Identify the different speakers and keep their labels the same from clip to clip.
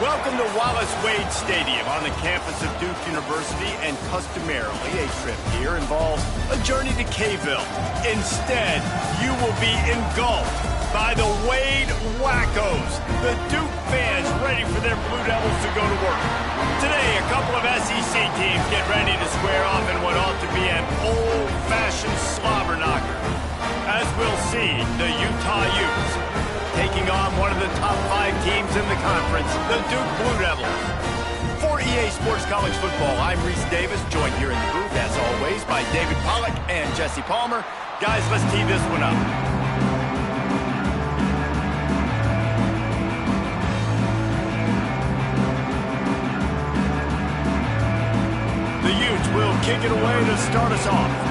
Speaker 1: Welcome to Wallace Wade Stadium on the campus of Duke University, and customarily a trip here involves a journey to K-Ville. Instead, you will be engulfed by the Wade Wackos, the Duke fans ready for their Blue Devils to go to work. Today, a couple of SEC teams get ready to square off in what ought to be an old-fashioned slobber knocker. As we'll see, the Utah Utes taking on one of the top 5 teams in the conference, the Duke Blue Devils. For EA Sports College Football, I'm Reese Davis, joined here in the booth, as always, by David Pollack and Jesse Palmer. Guys, let's tee this one up. The Utes will kick it away to start us off.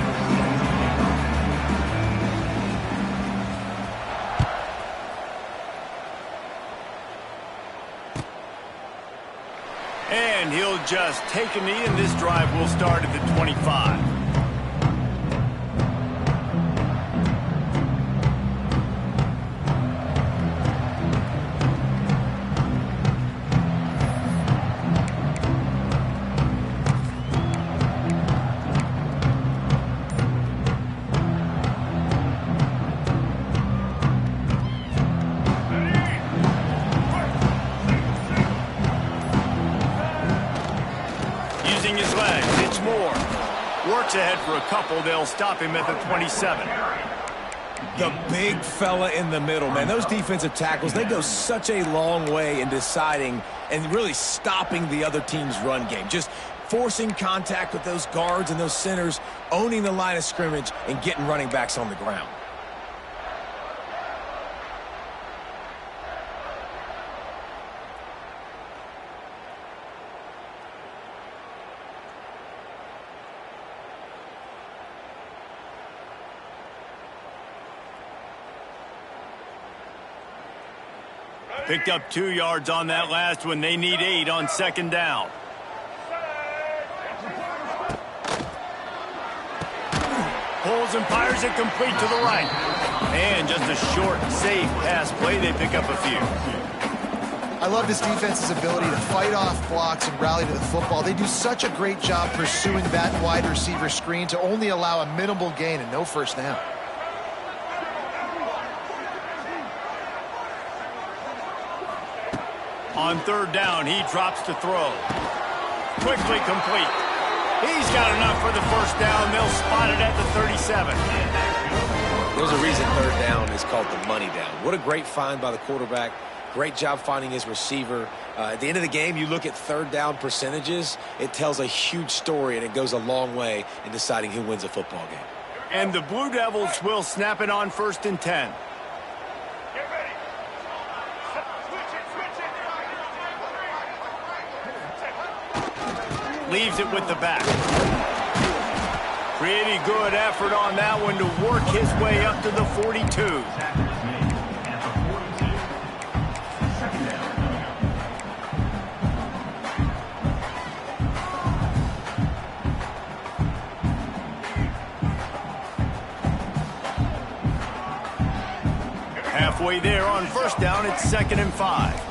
Speaker 1: And he'll just take a knee, and this drive will start at the 25. His legs, it's more. Works ahead for a couple. They'll stop him at the 27.
Speaker 2: The big fella in the middle, man. Those defensive tackles, they go such a long way in deciding and really stopping the other team's run game. Just forcing contact with those guards and those centers, owning the line of scrimmage, and getting running backs on the ground.
Speaker 1: Picked up 2 yards on that last one. They need 8 on second down. Pulls and fires it complete to the right. And just a short, safe pass play. They pick up a few.
Speaker 3: I love this defense's ability to fight off blocks and rally to the football. They do such a great job pursuing that wide receiver screen to only allow a minimal gain and no first down.
Speaker 1: On third down, he drops to throw. Quickly complete. He's got enough for the first down. They'll spot it at the 37.
Speaker 2: There's a reason third down is called the money down. What a great find by the quarterback. Great job finding his receiver. At the end of the game, you look at third down percentages. It tells a huge story, and it goes a long way in deciding who wins a football game.
Speaker 1: And the Blue Devils will snap it on 1st and 10. Leaves it with the back. Pretty good effort on that one to work his way up to the 42. Halfway there on first down, it's 2nd and 5.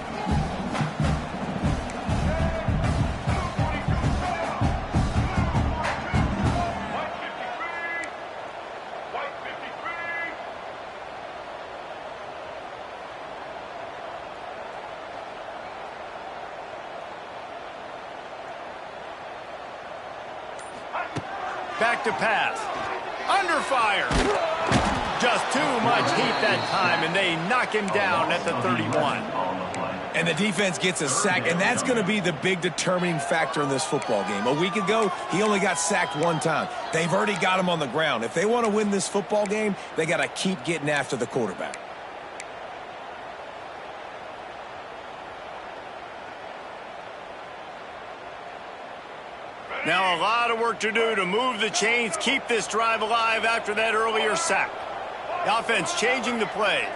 Speaker 1: Back to pass. Under fire. Just too much heat that time, and they knock him down at the 31.
Speaker 2: And the defense gets a sack, and that's going to be the big determining factor in this football game. A week ago, he only got sacked 1 time. They've already got him on the ground. If they want to win this football game, they got to keep getting after the quarterback.
Speaker 1: Now a lot of work to do to move the chains, keep this drive alive after that earlier sack. The offense changing the play.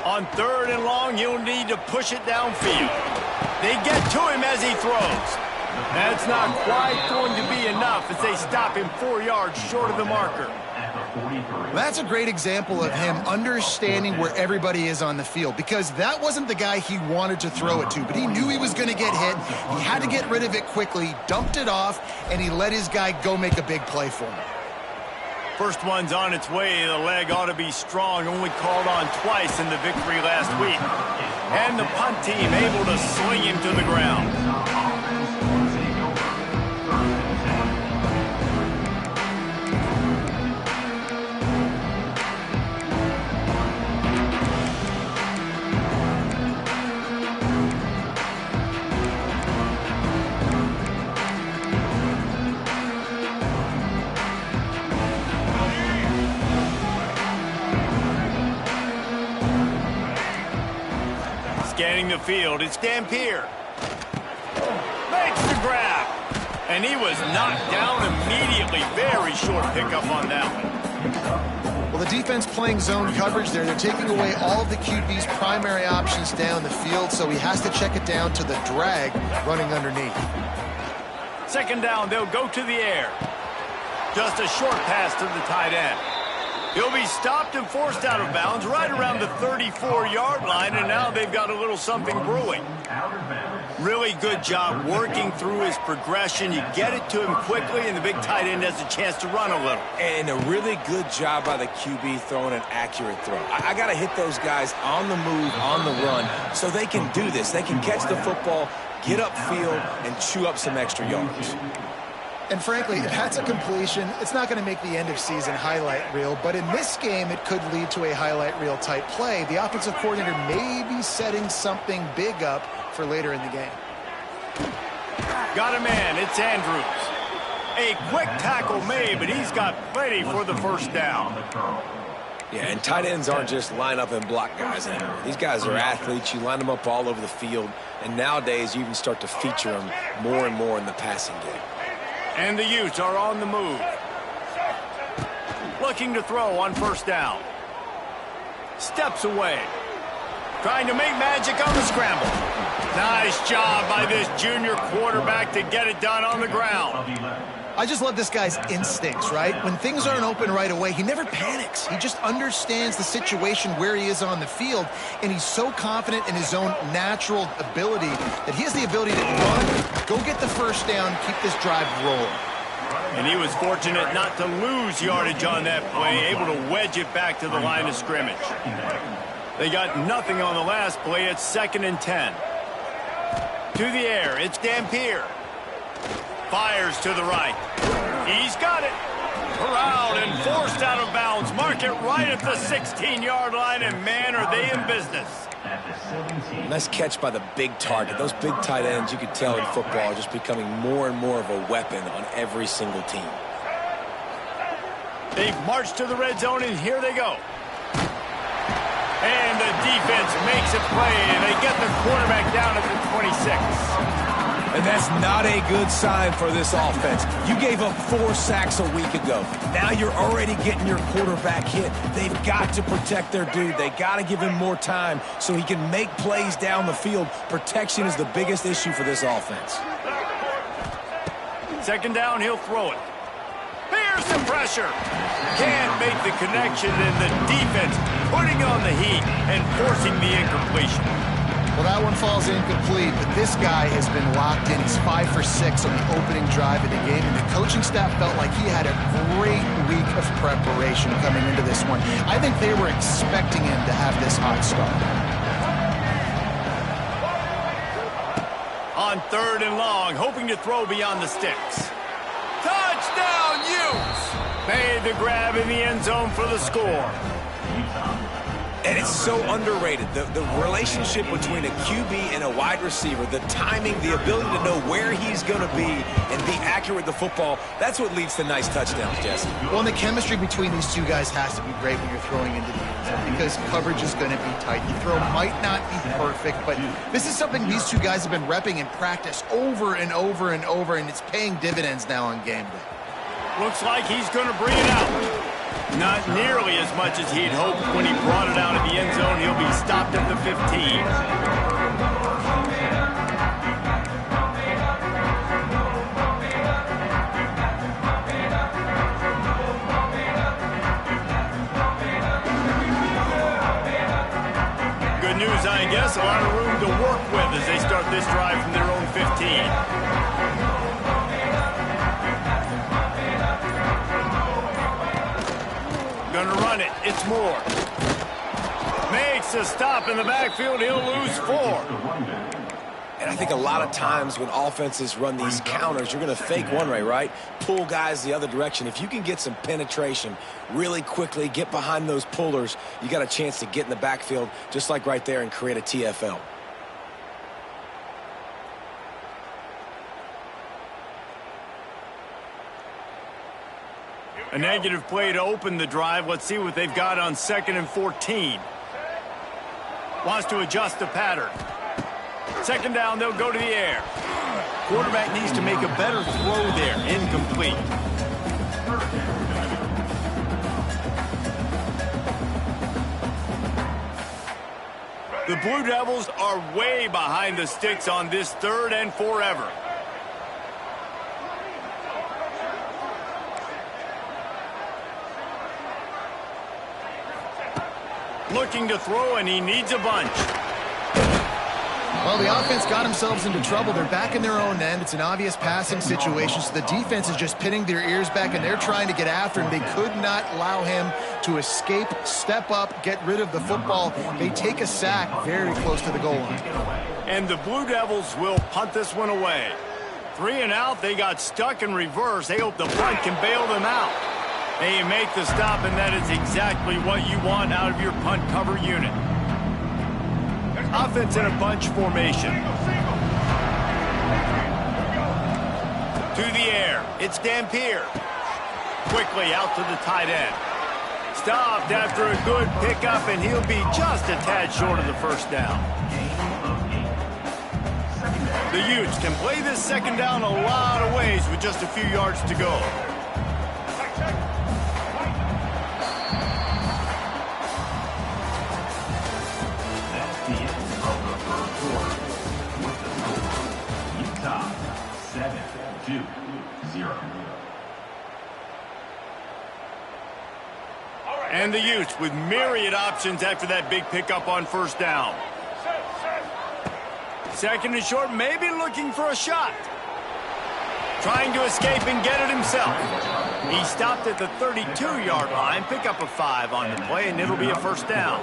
Speaker 1: On 3rd and long, he'll need to push it downfield. They get to him as he throws. That's not quite going to be enough as they stop him 4 yards short of the marker.
Speaker 3: That's a great example of him understanding where everybody is on the field, because that wasn't the guy he wanted to throw it to, but he knew he was going to get hit. He had to get rid of it quickly, dumped it off, and he let his guy go make a big play for him.
Speaker 1: First one's on its way. The leg ought to be strong, only called on twice in the victory last week. And the punt team able to sling him to the ground. Scanning the field, it's Dampier. Makes the grab. And he was knocked down immediately. Very short pickup on that one.
Speaker 3: Well, the defense playing zone coverage there. They're taking away all of the QB's primary options down the field, so he has to check it down to the drag running underneath.
Speaker 1: Second down, they'll go to the air. Just a short pass to the tight end. He'll be stopped and forced out of bounds right around the 34-yard line, and now they've got a little something brewing. Really good job working through his progression. You get it to him quickly, and the big tight end has a chance to run a little.
Speaker 2: And a really good job by the QB throwing an accurate throw. I got to hit those guys on the move, on the run, so they can do this. They can catch the football, get upfield, and chew up some extra yards.
Speaker 3: And frankly, if that's a completion, it's not going to make the end-of-season highlight reel. But in this game, it could lead to a highlight reel type play. The offensive coordinator may be setting something big up for later in the game.
Speaker 1: Got a man. It's Andrews. A quick tackle made, but he's got plenty for the first down.
Speaker 2: Yeah, and tight ends aren't just line up and block guys anymore. These guys are athletes. You line them up all over the field. And nowadays, you even start to feature them more and more in the passing game.
Speaker 1: And the Utes are on the move. Looking to throw on first down. Steps away. Trying to make magic on the scramble. Nice job by this junior quarterback to get it done on the ground.
Speaker 3: I just love this guy's instincts, right? When things aren't open right away, he never panics. He just understands the situation where he is on the field, and he's so confident in his own natural ability that he has the ability to run, go get the first down, keep this drive rolling.
Speaker 1: And he was fortunate not to lose yardage on that play, able to wedge it back to the line of scrimmage. They got nothing on the last play. It's 2nd and 10. To the air, it's Dampier. Fires to the right. He's got it. Corralled and forced out of bounds. Mark it right at the 16-yard line, and man, are they in business.
Speaker 2: Nice catch by the big target. Those big tight ends, you could tell in football, are just becoming more and more of a weapon on every single team.
Speaker 1: They've marched to the red zone, and here they go. And the defense makes a play, and they get the quarterback down at the 26.
Speaker 2: And that's not a good sign for this offense. You gave up 4 sacks a week ago. Now you're already getting your quarterback hit. They've got to protect their dude. They got to give him more time so he can make plays down the field. Protection is the biggest issue for this offense.
Speaker 1: Second down, he'll throw it. There's the pressure. Can't make the connection, and the defense putting on the heat and forcing the incompletion.
Speaker 3: Well, that one falls incomplete, but this guy has been locked in. He's 5 for 6 on the opening drive of the game, and the coaching staff felt like he had a great week of preparation coming into this one. I think they were expecting him to have this hot start.
Speaker 1: On 3rd and long, hoping to throw beyond the sticks. Touchdown, Utes! Made the grab in the end zone for the score.
Speaker 2: And it's so underrated. The relationship between a QB and a wide receiver, the timing, the ability to know where he's going to be and be accurate with the football, that's what leads to nice touchdowns, Jesse.
Speaker 3: Well, and the chemistry between these two guys has to be great when you're throwing into the end zone because coverage is going to be tight. The throw might not be perfect, but this is something these two guys have been repping in practice over and over and over, and it's paying dividends now on game day.
Speaker 1: Looks like he's going to bring it out. Not nearly as much as he'd hoped when he brought it out of the end zone. He'll be stopped at the 15. I guess a lot of room to work with as they start this drive from their own 15. Gonna run it. It's Moore. Makes a stop in the backfield. He'll lose 4.
Speaker 2: And I think a lot of times when offenses run these counters, you're going to fake one way, right? Pull guys the other direction. If you can get some penetration really quickly, get behind those pullers, you got a chance to get in the backfield just like right there and create a TFL.
Speaker 1: A negative play to open the drive. Let's see what they've got on 2nd and 14. Wants to adjust the pattern. 2nd down, they'll go to the air. Quarterback needs to make a better throw there. Incomplete. The Blue Devils are way behind the sticks on this 3rd and forever. Looking to throw, and he needs a bunch.
Speaker 3: Well, the offense got themselves into trouble. They're back in their own end. It's an obvious passing situation, so the defense is just pinning their ears back, and they're trying to get after him. They could not allow him to escape, step up, get rid of the football. They take a sack very close to the goal line.
Speaker 1: And the Blue Devils will punt this one away. 3 and out, they got stuck in reverse. They hope the punt can bail them out. They make the stop, and that is exactly what you want out of your punt cover unit. Offense in a bunch formation. To the air. It's Dampier. Quickly out to the tight end. Stopped after a good pickup, and he'll be just a tad short of the 1st down. The Utes can play this 2nd down a lot of ways with just a few yards to go. And the Utes with myriad options after that big pickup on 1st down. 2nd and short, maybe looking for a shot. Trying to escape and get it himself. He stopped at the 32-yard line. Pick up a 5 on the play, and it'll be a 1st down.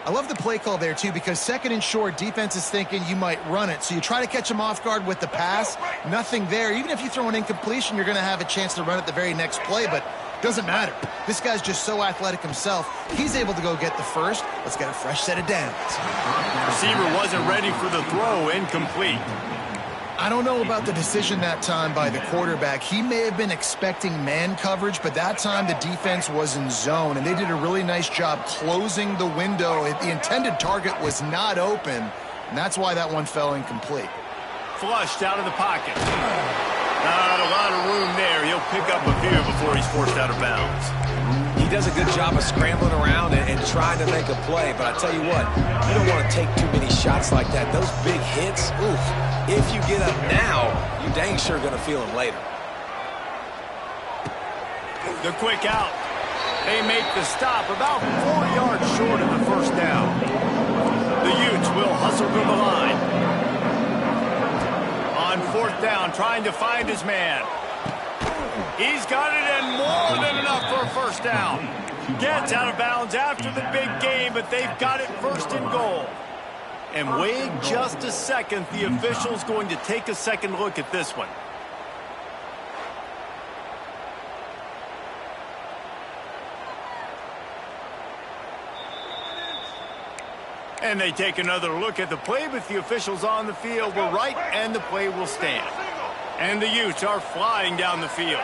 Speaker 3: I love the play call there, too, because 2nd and short, defense is thinking you might run it. So you try to catch them off guard with the pass. Nothing there. Even if you throw an incompletion, you're going to have a chance to run it the very next play, but doesn't matter. This guy's just so athletic himself. He's able to go get the 1st. Let's get a fresh set of downs.
Speaker 1: Receiver wasn't ready for the throw. Incomplete.
Speaker 3: I don't know about the decision that time by the quarterback. He may have been expecting man coverage, but that time the defense was in zone, and they did a really nice job closing the window. The intended target was not open, and that's why that one fell incomplete.
Speaker 1: Flushed out of the pocket. Not a lot of room there. He'll pick up a few before he's forced out of bounds.
Speaker 2: He does a good job of scrambling around and trying to make a play, but I tell you what, you don't want to take too many shots like that. Those big hits, oof. If you get up now, you dang sure going to feel them later.
Speaker 1: The quick out. They make the stop about 4 yards short of the 1st down. The Utes will hustle to the line. On 4th down, trying to find his man. He's got it, and more than enough for a 1st down. Gets out of bounds after the big game, but they've got it 1st and goal. And wait just a second, the official's going to take a second look at this one. And they take another look at the play, but the officials on the field were right, and the play will stand. And the Utes are flying down the field.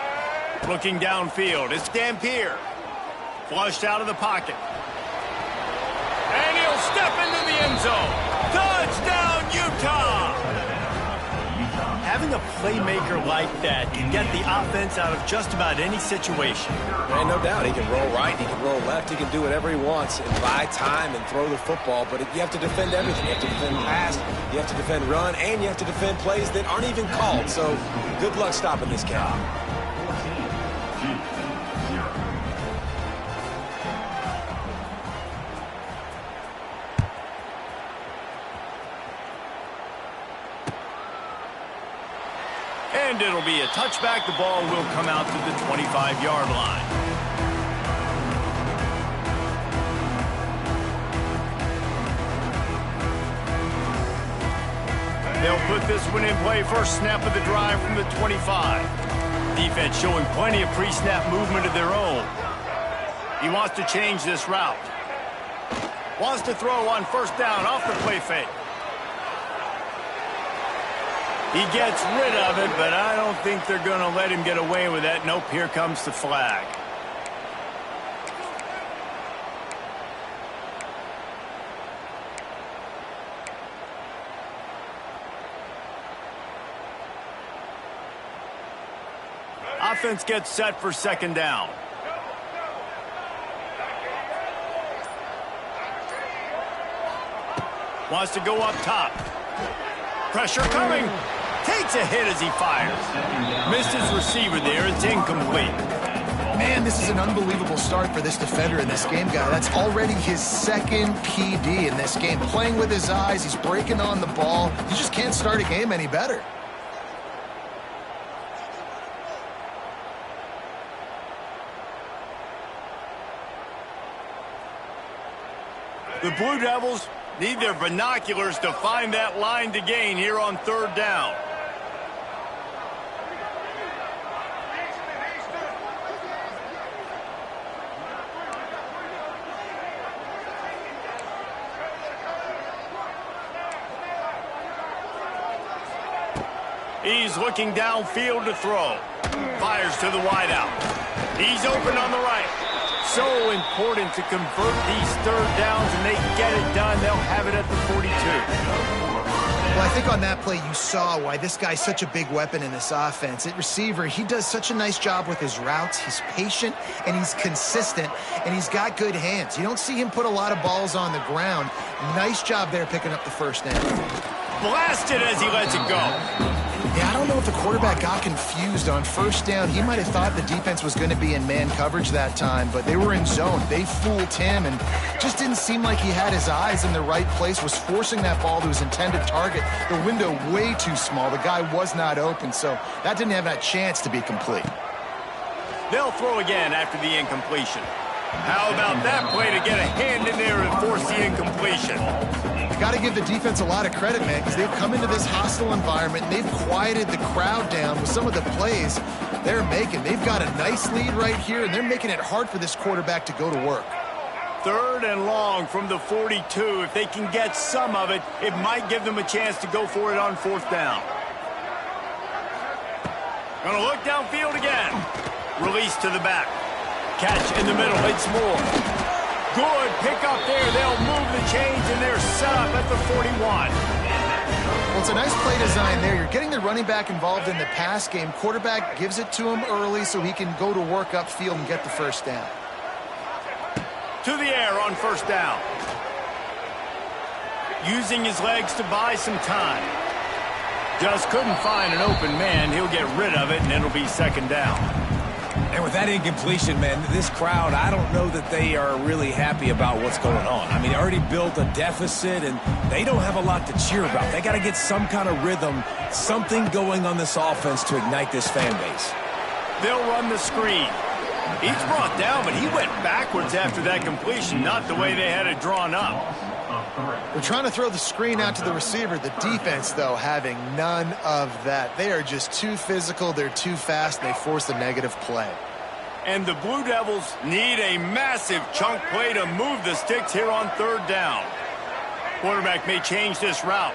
Speaker 1: Looking downfield, it's Dampier. Flushed out of the pocket. And he'll step into the end zone. Touchdown, Utah! Having a playmaker like that can get the offense out of just about any situation.
Speaker 2: And no doubt, he can roll right, he can roll left, he can do whatever he wants and buy time and throw the football, but you have to defend everything. You have to defend pass, you have to defend run, and you have to defend plays that aren't even called. So good luck stopping this guy.
Speaker 1: And it'll be a touchback. The ball will come out to the 25-yard line. They'll put this one in play. First snap of the drive from the 25. Defense showing plenty of pre-snap movement of their own. He wants to change this route. Wants to throw on first down off the play fake. He gets rid of it, but I don't think they're going to let him get away with that. Nope, here comes the flag. Offense gets set for second down. Wants to go up top. Pressure coming. Takes a hit as he fires. Missed his receiver there. It's incomplete.
Speaker 3: Man, this is an unbelievable start for this defender in this game, guy. That's already his second PD in this game. Playing with his eyes. He's breaking on the ball. You just can't start a game any better.
Speaker 1: The Blue Devils need their binoculars to find that line to gain here on third down. He's looking downfield to throw. Fires to the wideout. He's open on the right. So important to convert these third downs, and they get it done. They'll have it at the 42.
Speaker 3: Well, I think on that play you saw why this guy's such a big weapon in this offense. At receiver, he does such a nice job with his routes. He's patient, and he's consistent, and he's got good hands. You don't see him put a lot of balls on the ground. Nice job there picking up the first down.
Speaker 1: Blasted as he lets it go.
Speaker 3: Yeah, I don't know if the quarterback got confused on first down. He might have thought the defense was going to be in man coverage that time, but they were in zone. They fooled him and just didn't seem like he had his eyes in the right place, was forcing that ball to his intended target. The window way too small. The guy was not open, so that didn't have that chance to be complete.
Speaker 1: They'll throw again after the incompletion. How about that play to get a hand in there and force the incompletion?
Speaker 3: Got to give the defense a lot of credit, man, because they've come into this hostile environment and they've quieted the crowd down with some of the plays they're making. They've got a nice lead right here, and they're making it hard for this quarterback to go to work.
Speaker 1: Third and long from the 42. If they can get some of it, it might give them a chance to go for it on fourth down. Gonna look downfield again. Release to the back. Catch in the middle. It's Moore. Good pick up there. They'll move the chains, and they're set up at the 41.
Speaker 3: Well, it's a nice play design there. You're getting the running back involved in the pass game. Quarterback gives it to him early so he can go to work upfield and get the first down.
Speaker 1: To the air on first down. Using his legs to buy some time. Just couldn't find an open man. He'll get rid of it, and it'll be second down.
Speaker 2: And with that incompletion, man, this crowd, I don't know that they are really happy about what's going on. I mean, they already built a deficit, and they don't have a lot to cheer about. They got to get some kind of rhythm, something going on this offense to ignite this fan base.
Speaker 1: They'll run the screen. He's brought down, but he went backwards after that completion, not the way they had it drawn up.
Speaker 3: They're trying to throw the screen out to the receiver. The defense, though, having none of that. They are just too physical. They're too fast. They force a negative play.
Speaker 1: And the Blue Devils need a massive chunk play to move the sticks here on third down. Quarterback may change this route.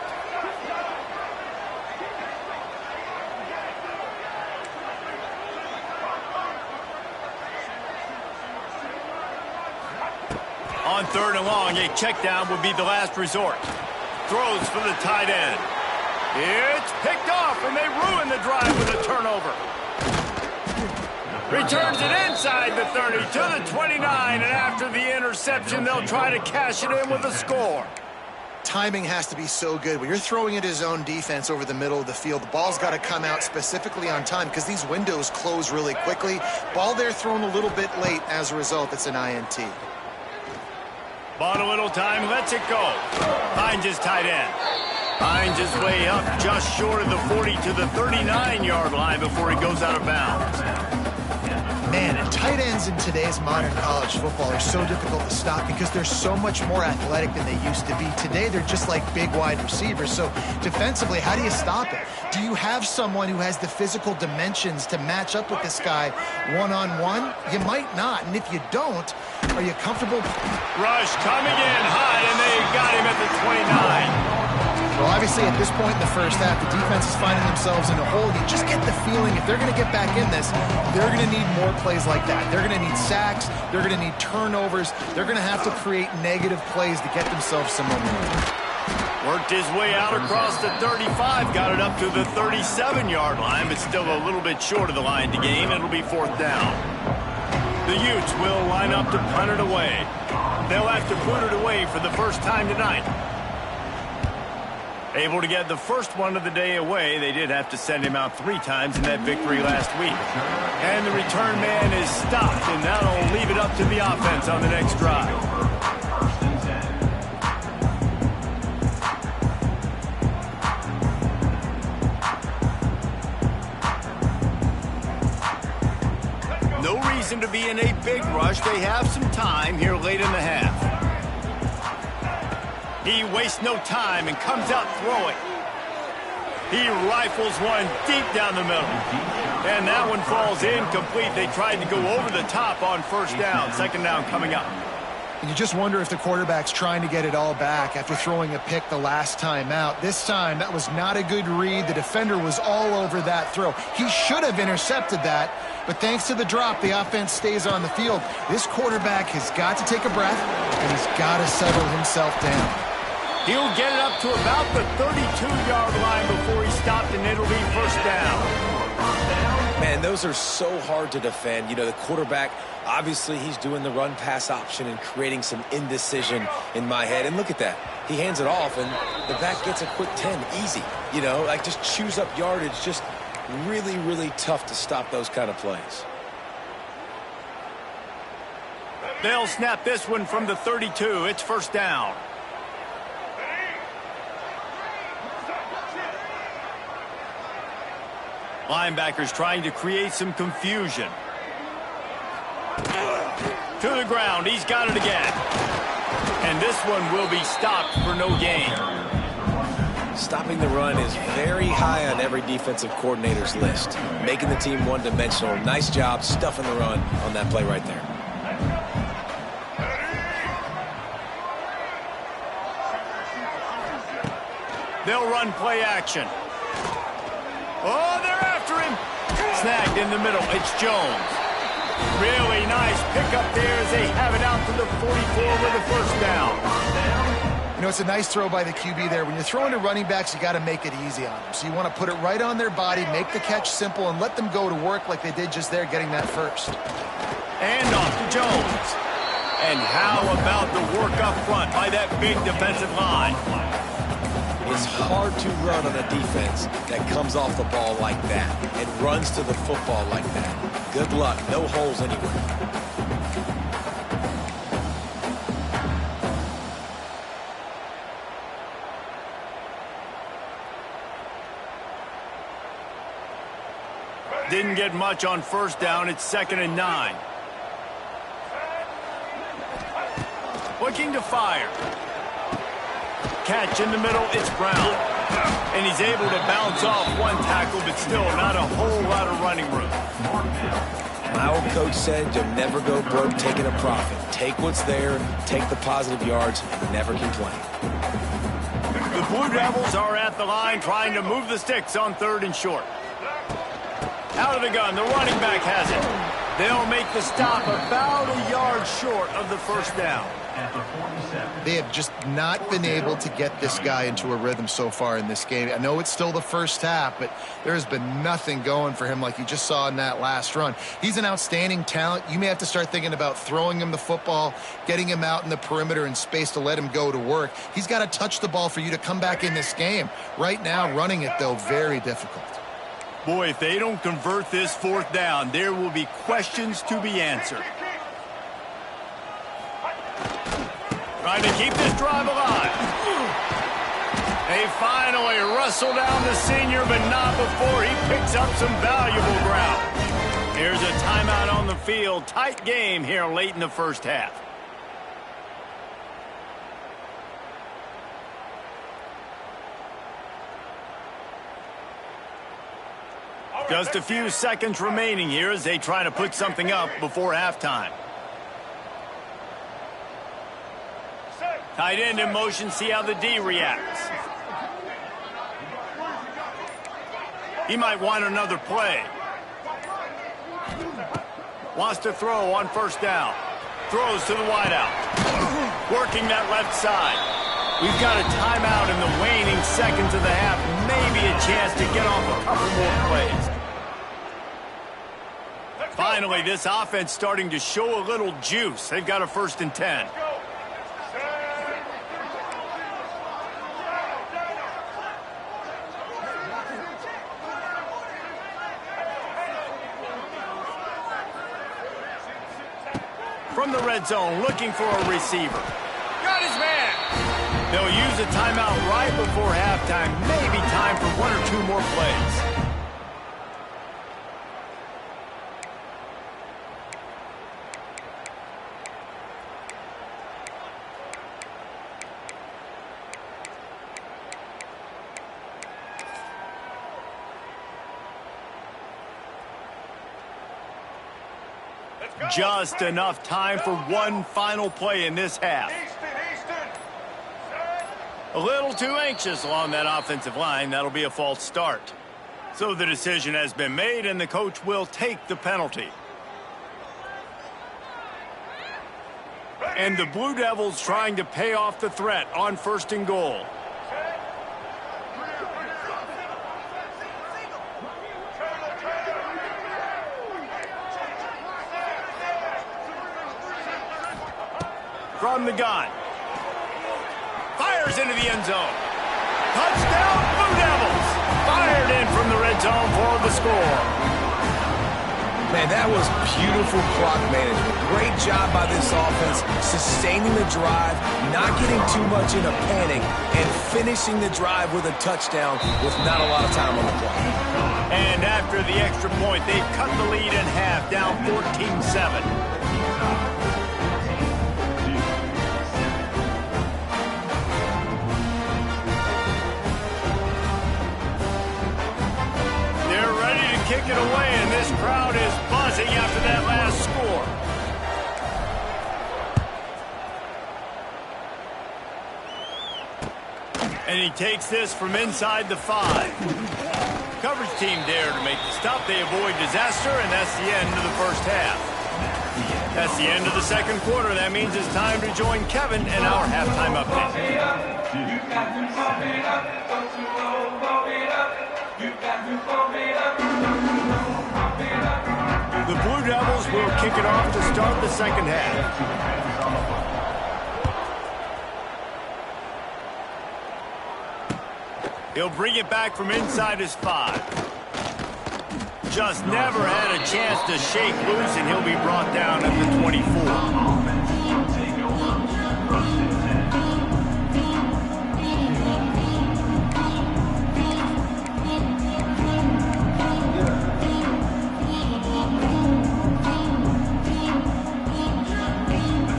Speaker 1: On third and long, a check down would be the last resort. Throws for the tight end. It's picked off, and they ruin the drive with a turnover. Returns it inside the 30 to the 29, and after the interception, they'll try to cash it in with a score.
Speaker 3: Timing has to be so good. When you're throwing at his own defense over the middle of the field, the ball's got to come out specifically on time because these windows close really quickly. Ball there thrown a little bit late. As a result, it's an INT.
Speaker 1: Bought a little time, lets it go. Finds his tight end. Finds his way up just short of the 40 to the 39-yard line before he goes out of bounds.
Speaker 3: Man, and tight ends in today's modern college football are so difficult to stop because they're so much more athletic than they used to be. Today, they're just like big wide receivers. So defensively, how do you stop it? Do you have someone who has the physical dimensions to match up with this guy one-on-one? You might not. And if you don't, are you comfortable?
Speaker 1: Rush coming in high, and they got him at the 29.
Speaker 3: Well, obviously, at this point in the first half, the defense is finding themselves in a hole. You just get the feeling if they're going to get back in this, they're going to need more plays like that. They're going to need sacks. They're going to need turnovers. They're going to have to create negative plays to get themselves some momentum.
Speaker 1: Worked his way out across the 35, got it up to the 37-yard line, but still a little bit short of the line to gain. It'll be 4th down. The Utes will line up to punt it away. They'll have to put it away for the first time tonight. Able to get the first one of the day away. They did have to send him out 3 times in that victory last week. And the return man is stopped, and that'll leave it up to the offense on the next drive. No reason to be in a big rush. They have some time here late in the half. He wastes no time and comes out throwing. He rifles one deep down the middle. And that one falls incomplete. They tried to go over the top on 1st down. 2nd down coming up.
Speaker 3: And you just wonder if the quarterback's trying to get it all back after throwing a pick the last time out. This time, that was not a good read. The defender was all over that throw. He should have intercepted that, but thanks to the drop, the offense stays on the field. This quarterback has got to take a breath, and he's got to settle himself down.
Speaker 1: He'll get it up to about the 32-yard line before he stopped, and it'll be 1st down.
Speaker 2: Man, those are so hard to defend. You know, the quarterback, obviously he's doing the run-pass option and creating some indecision in my head. And look at that. He hands it off, and the back gets a quick 10. Easy. You know, like just chews up yardage. Just really, really tough to stop those kind of plays.
Speaker 1: They'll snap this one from the 32. It's 1st down. Linebackers trying to create some confusion. To the ground. He's got it again. And this one will be stopped for no gain.
Speaker 2: Stopping the run is very high on every defensive coordinator's list. Making the team one-dimensional. Nice job stuffing the run on that play right there.
Speaker 1: They'll run play action. Oh, they're after him. Snagged in the middle. It's Jones. Really nice pickup there as they have it out to the 44 with a 1st down.
Speaker 3: You know, it's a nice throw by the QB there. When you're throwing to running backs, you got to make it easy on them. So you want to put it right on their body, make the catch simple, and let them go to work like they did just there, getting that first.
Speaker 1: And off to Jones. And how about the work up front by that big defensive line?
Speaker 2: It's hard to run on a defense that comes off the ball like that and runs to the football like that. Good luck. No holes anywhere.
Speaker 1: Didn't get much on 1st down. It's 2nd and 9. Looking to fire. Catch in the middle, it's Brown. And he's able to bounce off one tackle, but still not a whole lot of running room.
Speaker 2: My old coach said you'll never go broke taking a profit. Take what's there, take the positive yards, and never complain.
Speaker 1: The Blue Devils are at the line trying to move the sticks on 3rd and short. Out of the gun, the running back has it. They'll make the stop about a yard short of the 1st down.
Speaker 3: They have just not been able to get this guy into a rhythm so far in this game. I know it's still the first half, but there has been nothing going for him like you just saw in that last run. He's an outstanding talent. You may have to start thinking about throwing him the football, getting him out in the perimeter in space to let him go to work. He's got to touch the ball for you to come back in this game. Right now, running it, though, very difficult.
Speaker 1: Boy, if they don't convert this 4th down, there will be questions to be answered. Trying to keep this drive alive. They finally wrestle down the senior, but not before he picks up some valuable ground. Here's a timeout on the field. Tight game here late in the first half. Just a few seconds remaining here as they try to put something up before halftime. Tight end in motion, see how the D reacts. He might want another play. Wants to throw on first down. Throws to the wideout. Working that left side. We've got a timeout in the waning seconds of the half. Maybe a chance to get off a couple more plays. Finally, this offense starting to show a little juice. They've got a 1st and 10. From the red zone, looking for a receiver. Got his man. They'll use a timeout right before halftime. Maybe time for 1 or 2 more plays. Just enough time for one final play in this half. A little too anxious along that offensive line. That'll be a false start. So the decision has been made, and the coach will take the penalty. And the Blue Devils trying to pay off the threat on 1st and goal. From the gun. Fires into the end zone. Touchdown, Blue Devils. Fired in from the red zone for the score.
Speaker 2: Man, that was beautiful clock management. Great job by this offense, sustaining the drive, not getting too much in a panic, and finishing the drive with a touchdown with not a lot of time on the clock.
Speaker 1: And after the extra point, they've cut the lead in half, down 14-7. Kick it away, and this crowd is buzzing after that last score. And he takes this from inside the 5. Coverage team there to make the stop. They avoid disaster, and that's the end of the first half. That's the end of the second quarter. That means it's time to join Kevin in our halftime update. The Blue Devils will kick it off to start the second half. He'll bring it back from inside his 5. Just never had a chance to shake loose, and he'll be brought down at the 24.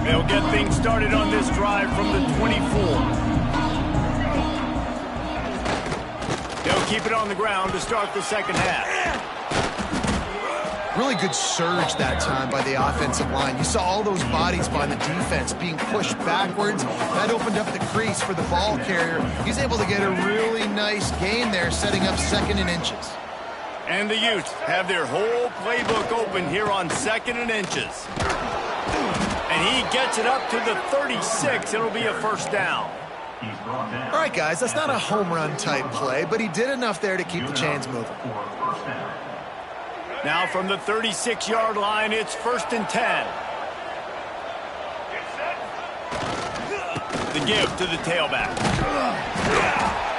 Speaker 1: They'll get things started on this drive from the 24. They'll keep it on the ground to start the second half.
Speaker 3: Really good surge that time by the offensive line. You saw all those bodies by the defense being pushed backwards. That opened up the crease for the ball carrier. He's able to get a really nice gain there, setting up 2nd and inches.
Speaker 1: And the Utes have their whole playbook open here on 2nd and inches. And he gets it up to the 36. It'll be a first down.
Speaker 3: All right, guys, that's not a home run type play, but he did enough there to keep the chains moving.
Speaker 1: Now from the 36-yard line, it's 1st and 10. The give to the tailback.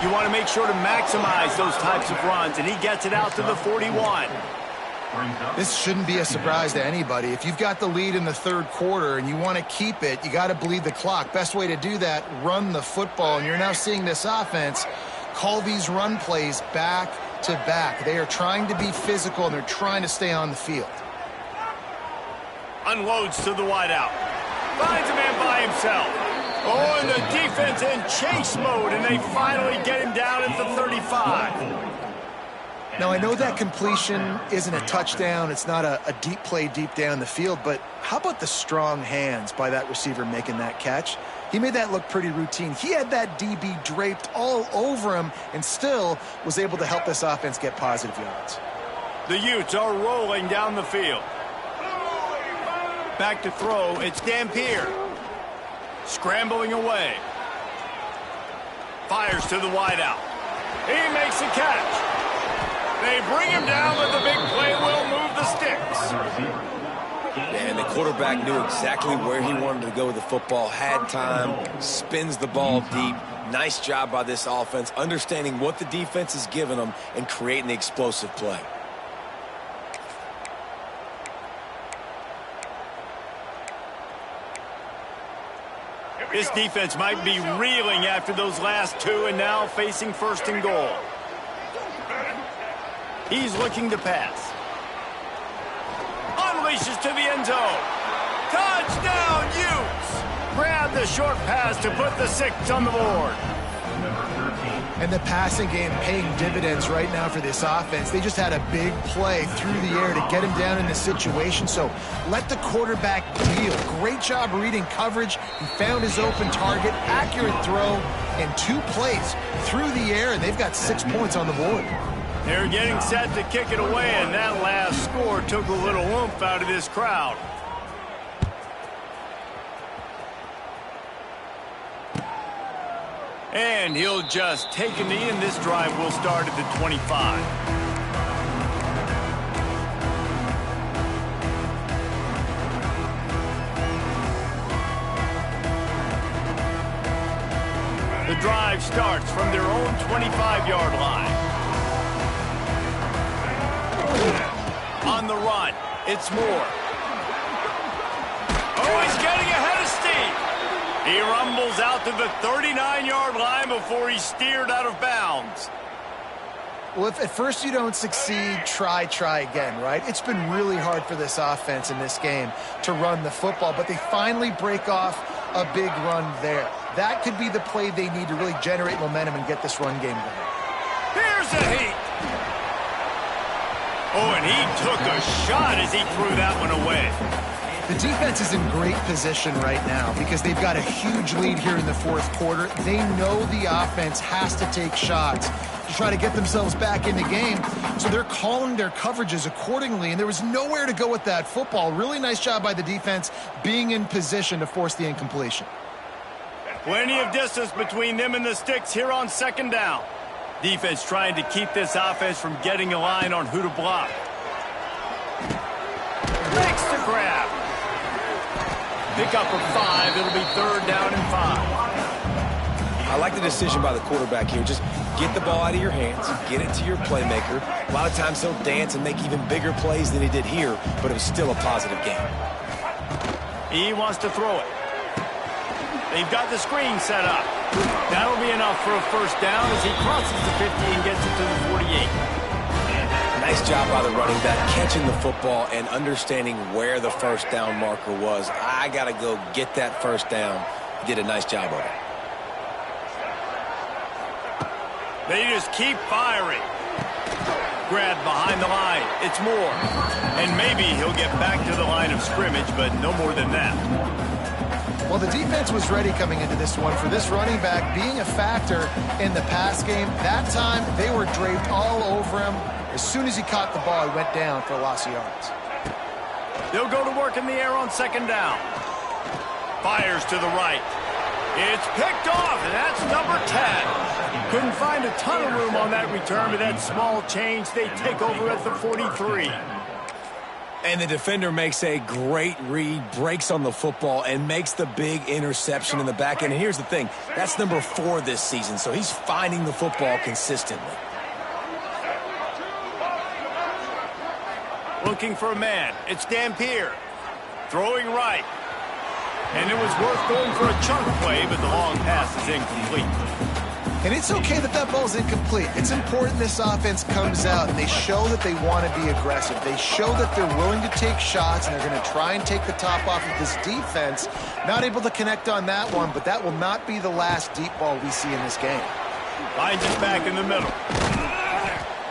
Speaker 1: You want to make sure to maximize those types of runs, and he gets it out to the 41.
Speaker 3: This shouldn't be a surprise to anybody. If you've got the lead in the 3rd quarter and you want to keep it, you got to bleed the clock. Best way to do that, run the football. And you're now seeing this offense call these run plays back to back. They are trying to be physical, and they're trying to stay on the field.
Speaker 1: Unloads to the wideout. Finds a man by himself. Oh, and the defense in chase mode, and they finally get him down at the 35.
Speaker 3: Now, I know that completion isn't a touchdown. It's not a deep play deep down the field, but how about the strong hands by that receiver making that catch? He made that look pretty routine. He had that DB draped all over him and still was able to help this offense get positive yards.
Speaker 1: The Utes are rolling down the field. Back to throw, it's Dampier. Scrambling away. Fires to the wideout. He makes a catch. They bring him down, but the big play will move the sticks.
Speaker 2: And the quarterback knew exactly where he wanted to go with the football, had time, spins the ball deep. Nice job by this offense, understanding what the defense is giving them and creating the explosive play.
Speaker 1: This defense might be reeling after those last two and now facing 1st and goal. He's looking to pass. Unleashes to the end zone. Touchdown, Utes! Grab the short pass to put the 6 on the board.
Speaker 3: And the passing game paying dividends right now for this offense. They just had a big play through the air to get him down in the situation. So let the quarterback deal. Great job reading coverage. He found his open target, accurate throw, and 2 plays through the air, and they've got 6 points on the board.
Speaker 1: They're getting set to kick it away, and that last score took a little oomph out of this crowd. And he'll just take a knee, and this drive will start at the 25. The drive starts from their own 25-yard line. On the run, it's Moore. Oh, he's getting ahead of steam. He rumbles out to the 39-yard line before he's steered out of bounds.
Speaker 3: Well, if at first you don't succeed, try again, right? It's been really hard for this offense in this game to run the football, but they finally break off a big run there. That could be the play they need to really generate momentum and get this run game going.
Speaker 1: Here's a heat. Oh, and he took a shot as he threw that one away.
Speaker 3: The defense is in great position right now because they've got a huge lead here in the 4th quarter. They know the offense has to take shots to try to get themselves back in the game. So they're calling their coverages accordingly, and there was nowhere to go with that football. Really nice job by the defense being in position to force the incompletion.
Speaker 1: Plenty of distance between them and the sticks here on 2nd down. Defense trying to keep this offense from getting a line on who to block. Makes the grab. Pick up a 5. It'll be 3rd down and 5.
Speaker 2: I like the decision by the quarterback here. Just get the ball out of your hands, get it to your playmaker. A lot of times he'll dance and make even bigger plays than he did here, but it was still a positive game.
Speaker 1: He wants to throw it. They've got the screen set up. That'll be enough for a 1st down as he crosses the 50 and gets it to the 48.
Speaker 2: Nice job by the running back, catching the football and understanding where the 1st down marker was. I got to go get that 1st down. He did a nice job of it.
Speaker 1: They just keep firing. Grab behind the line. It's Moore. And maybe he'll get back to the line of scrimmage, but no more than that.
Speaker 3: Well, the defense was ready coming into this one for this running back being a factor in the pass game. That time, they were draped all over him. As soon as he caught the ball, he went down for a loss of yards.
Speaker 1: They'll go to work in the air on 2nd down. Fires to the right. It's picked off, and that's number 10. Couldn't find a ton of room on that return, but that small change, they take over at the 43.
Speaker 2: And the defender makes a great read, breaks on the football, and makes the big interception in the back end. And here's the thing, that's number 4 this season, so he's finding the football consistently.
Speaker 1: Looking for a man. It's Dampier. Throwing right. And it was worth going for a chunk play, but the long pass is incomplete.
Speaker 3: And it's okay that that ball's incomplete. It's important this offense comes out and they show that they want to be aggressive. They show that they're willing to take shots and they're going to try and take the top off of this defense. Not able to connect on that one, but that will not be the last deep ball we see in this game.
Speaker 1: Finds it back in the middle.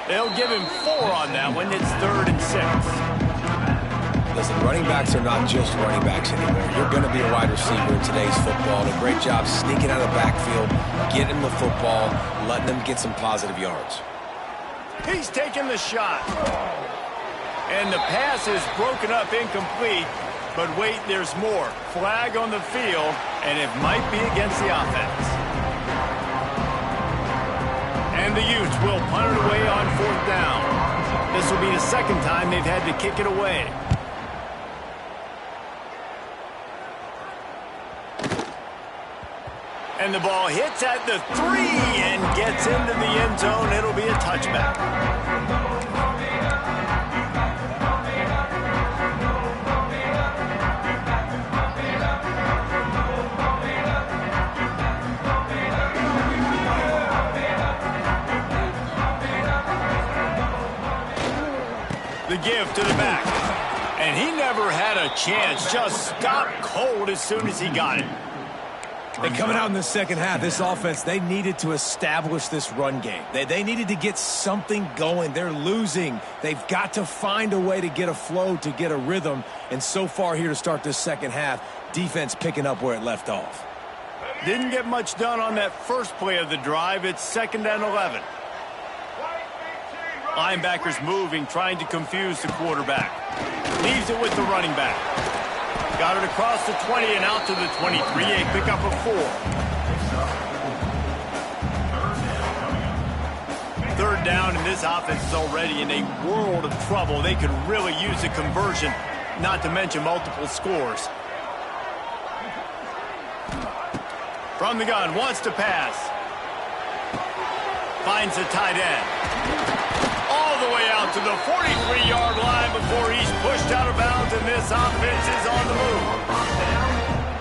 Speaker 1: They'll give him 4 on that one. It's 3rd and 6.
Speaker 2: Listen, running backs are not just running backs anymore. You're going to be a wide receiver in today's football. And a great job sneaking out of the backfield, getting the football, letting them get some positive yards.
Speaker 1: He's taking the shot. And the pass is broken up incomplete. But wait, there's more. Flag on the field, and it might be against the offense. And the Utes will punt it away on 4th down. This will be the 2nd time they've had to kick it away. And the ball hits at the 3 and gets into the end zone. It'll be a touchback. The give to the back. And he never had a chance. Just stopped cold as soon as he got it.
Speaker 2: And coming out in the second half, this offense, they needed to establish this run game. They needed to get something going. They're losing. They've got to find a way to get a flow, to get a rhythm. And so far here to start this second half, defense picking up where it left off.
Speaker 1: Didn't get much done on that first play of the drive. It's 2nd and 11. Linebackers moving, trying to confuse the quarterback. Leaves it with the running back. Got it across the 20 and out to the 23. A pickup of 4. 3rd down, and this offense is already in a world of trouble. They could really use a conversion, not to mention multiple scores. From the gun, wants to pass. Finds the tight end. All the way out to the 43-yard line before he's pushed out of bounds, and this offense is on the move.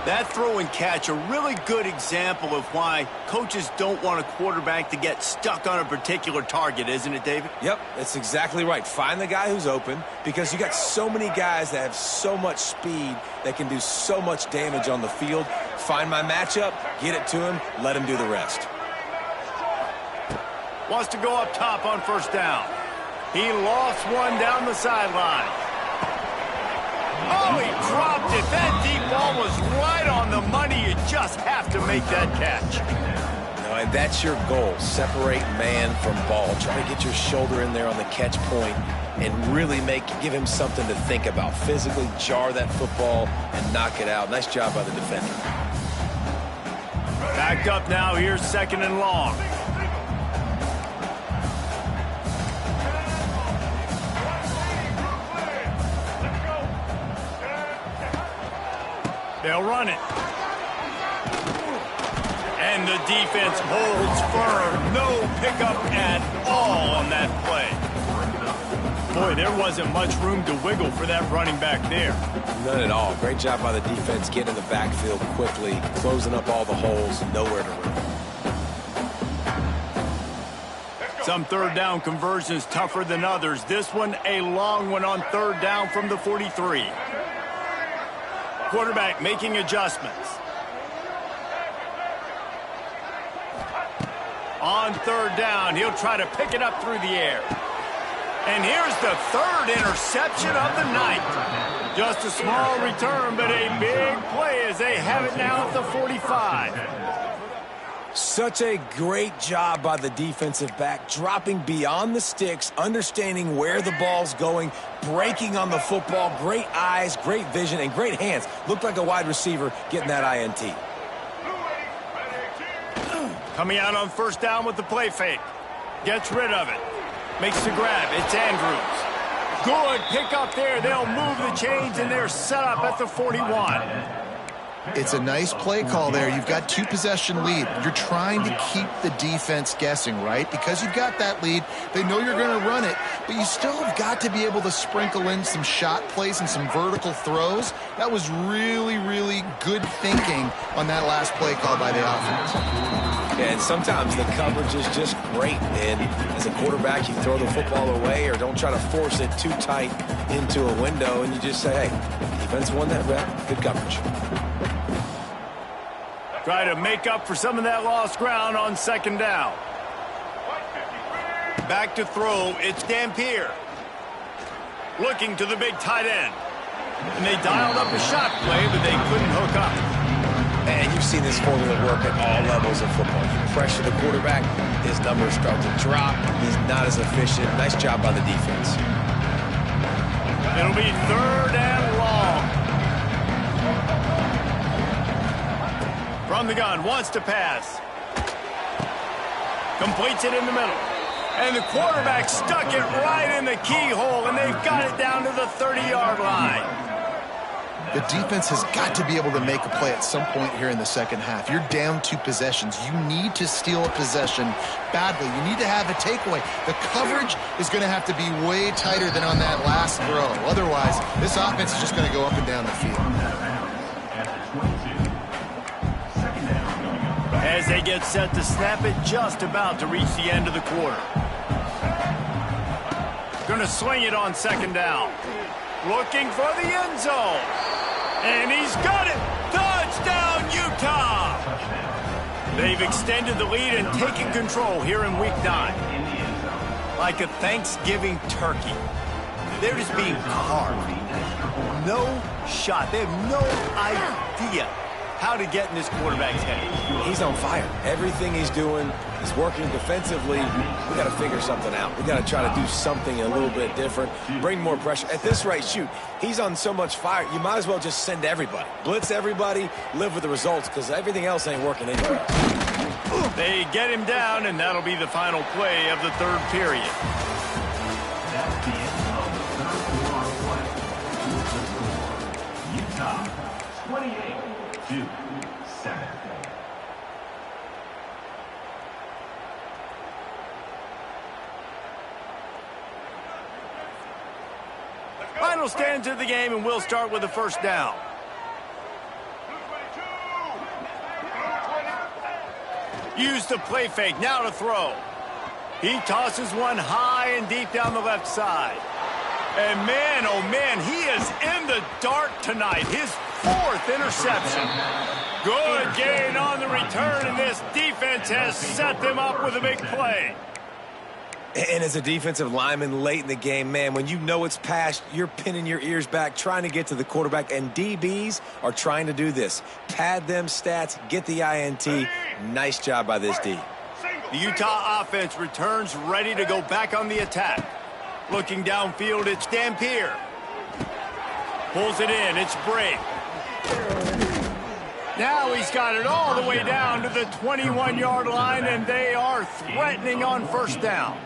Speaker 1: That throw and catch, a really good example of why coaches don't want a quarterback to get stuck on a particular target, isn't it, David?
Speaker 2: Yep, that's exactly right. Find the guy who's open, because you got so many guys that have so much speed that can do so much damage on the field. Find my matchup, get it to him, let him do the rest.
Speaker 1: Wants to go up top on 1st down. He lost one down the sideline. Oh, he dropped it. That deep ball was right on the money. You just have to make that catch.
Speaker 2: No, and that's your goal. Separate man from ball. Try to get your shoulder in there on the catch point and really give him something to think about. Physically jar that football and knock it out. Nice job by the defender.
Speaker 1: Backed up now. Here's 2nd and long. They'll run it. And the defense holds firm. No pickup at all on that play. Boy, there wasn't much room to wiggle for that running back there.
Speaker 2: None at all. Great job by the defense getting in the backfield quickly, closing up all the holes, nowhere to run.
Speaker 1: Some 3rd down conversions tougher than others. This one, a long one on 3rd down from the 43. Quarterback making adjustments. On 3rd down, he'll try to pick it up through the air. And here's the 3rd interception of the night. Just a small return, but a big play as they have it now at the 45.
Speaker 2: Such a great job by the defensive back, dropping beyond the sticks, understanding where the ball's going, breaking on the football. Great eyes, great vision, and great hands. Looked like a wide receiver getting that INT.
Speaker 1: Coming out on 1st down with the play fake. Gets rid of it. Makes the grab. It's Andrews. Good pick up there. They'll move the chains, and they're set up at the 41.
Speaker 3: It's a nice play call there. You've got 2-possession lead. You're trying to keep the defense guessing, right? Because you've got that lead, they know you're going to run it, but you still have got to be able to sprinkle in some shot plays and some vertical throws. That was really, really good thinking on that last play call by the offense.
Speaker 2: And sometimes the coverage is just great. And as a quarterback, you throw the football away or don't try to force it too tight into a window. And you just say, hey, defense won that rep. Good coverage.
Speaker 1: Try to make up for some of that lost ground on second down. Back to throw, it's Dampier. Looking to the big tight end. And they dialed up a shot play, but they couldn't hook up.
Speaker 2: And you've seen this formula work at all levels of football. You pressure the quarterback, his numbers start to drop. He's not as efficient. Nice job by the defense.
Speaker 1: It'll be third and long. From the gun, wants to pass. Completes it in the middle. And the quarterback stuck it right in the keyhole, and they've got it down to the 30-yard line.
Speaker 3: The defense has got to be able to make a play at some point here in the second half. You're down 2 possessions. You need to steal a possession badly. You need to have a takeaway. The coverage is going to have to be way tighter than on that last throw. Otherwise, this offense is just going to go up and down the field.
Speaker 1: As they get set to snap it, just about to reach the end of the quarter. Going to swing it on second down. Looking for the end zone. And he's got it! Touchdown, Utah! They've extended the lead and taken control here in Week 9. Like a Thanksgiving turkey. They're just being carved. No shot. They have no idea how to get in this quarterback's head.
Speaker 2: He's on fire. Everything he's doing is working defensively. We got to figure something out. We got to try to do something a little bit different. Bring more pressure. At this rate, shoot, he's on so much fire, you might as well just send everybody. Blitz everybody, live with the results, because everything else ain't working anyway.
Speaker 1: They get him down, and that'll be the final play of the third period.
Speaker 4: That's the end of the third quarter. Utah, 28-7.
Speaker 1: Final stands of the game, and we'll start with the first down. Use the play fake, now to throw. He tosses one high and deep down the left side. And man, oh man, he is in the dark tonight. His 4th interception. Good gain on the return, and this defense has set them up with a big play.
Speaker 2: And as a defensive lineman late in the game, man, when you know it's past, you're pinning your ears back, trying to get to the quarterback, and DBs are trying to do this. Pad them stats, get the INT. Nice job by this D.
Speaker 1: The Utah offense returns ready to go back on the attack. Looking downfield, it's Dampier. Pulls it in, it's Brake. Now he's got it all the way down to the 21-yard line, and they are threatening on first down.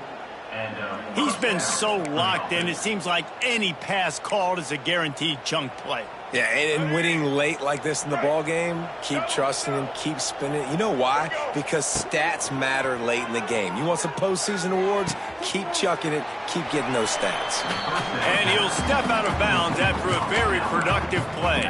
Speaker 1: He's been so locked in, it seems like any pass called is a guaranteed chunk play.
Speaker 2: Yeah, and winning late like this in the ball game, keep trusting him, keep spinning. You know why? Because stats matter late in the game. You want some postseason awards? Keep chucking it, keep getting those stats.
Speaker 1: And he'll step out of bounds after a very productive play.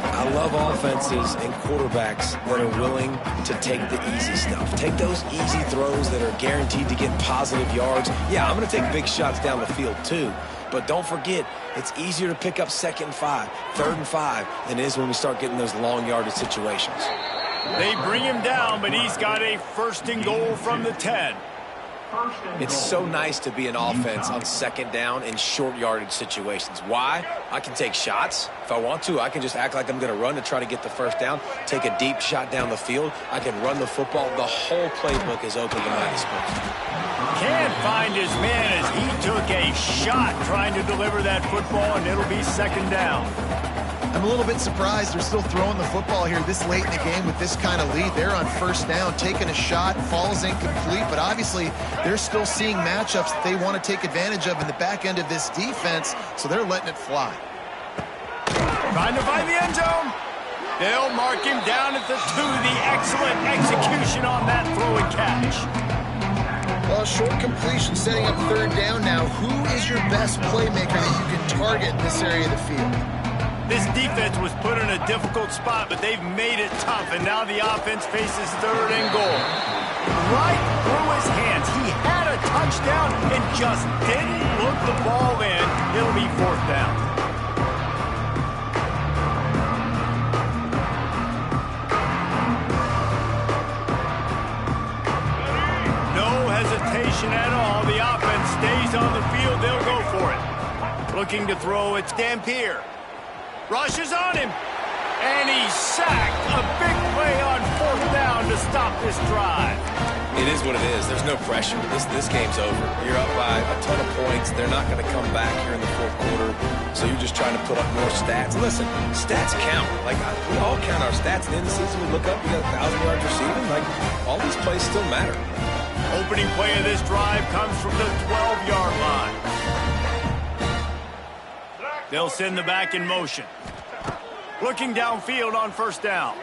Speaker 2: I love offenses and quarterbacks that are willing to take the easy stuff. Take those easy throws that are guaranteed to get positive yards. Yeah, I'm going to take big shots down the field too. But don't forget, it's easier to pick up 2nd and 5, 3rd and 5 than it is when we start getting those long yardage situations.
Speaker 1: They bring him down, but he's got a 1st and goal from the 10.
Speaker 2: It's so nice to be an offense on 2nd down in short yardage situations. Why? I can take shots. If I want to, I can just act like I'm going to run to try to get the 1st down, take a deep shot down the field. I can run the football. The whole playbook is open to my disposal.
Speaker 1: Can't find his man as he took a shot trying to deliver that football, and it'll be 2nd down.
Speaker 3: I'm a little bit surprised they're still throwing the football here this late in the game with this kind of lead. They're on 1st down, taking a shot, falls incomplete, but obviously they're still seeing matchups that they want to take advantage of in the back end of this defense, so they're letting it fly.
Speaker 1: Trying to find the end zone. They'll mark him down at the 2. The excellent execution on that throw and catch.
Speaker 3: Well, short completion setting up 3rd down now. Who is your best playmaker that you can target in this area of the field?
Speaker 1: This defense was put in a difficult spot, but they've made it tough, and now the offense faces 3rd and goal. Right through his hands. He had a touchdown and just didn't look the ball in. It'll be 4th down. No hesitation at all. The offense stays on the field. They'll go for it. Looking to throw, it's Dampier. Rushes on him, and he's sacked. A big play on 4th down to stop this drive.
Speaker 2: It is what it is. There's no pressure. This game's over. You're up by a ton of points. They're not going to come back here in the 4th quarter, so you're just trying to put up more stats. Listen, stats count. Like, we all count our stats. At the end of the season, we look up, we got 1,000 yards receiving. Like, all these plays still matter.
Speaker 1: Opening play of this drive comes from the 12-yard line. They'll send the back in motion. Looking downfield on 1st down.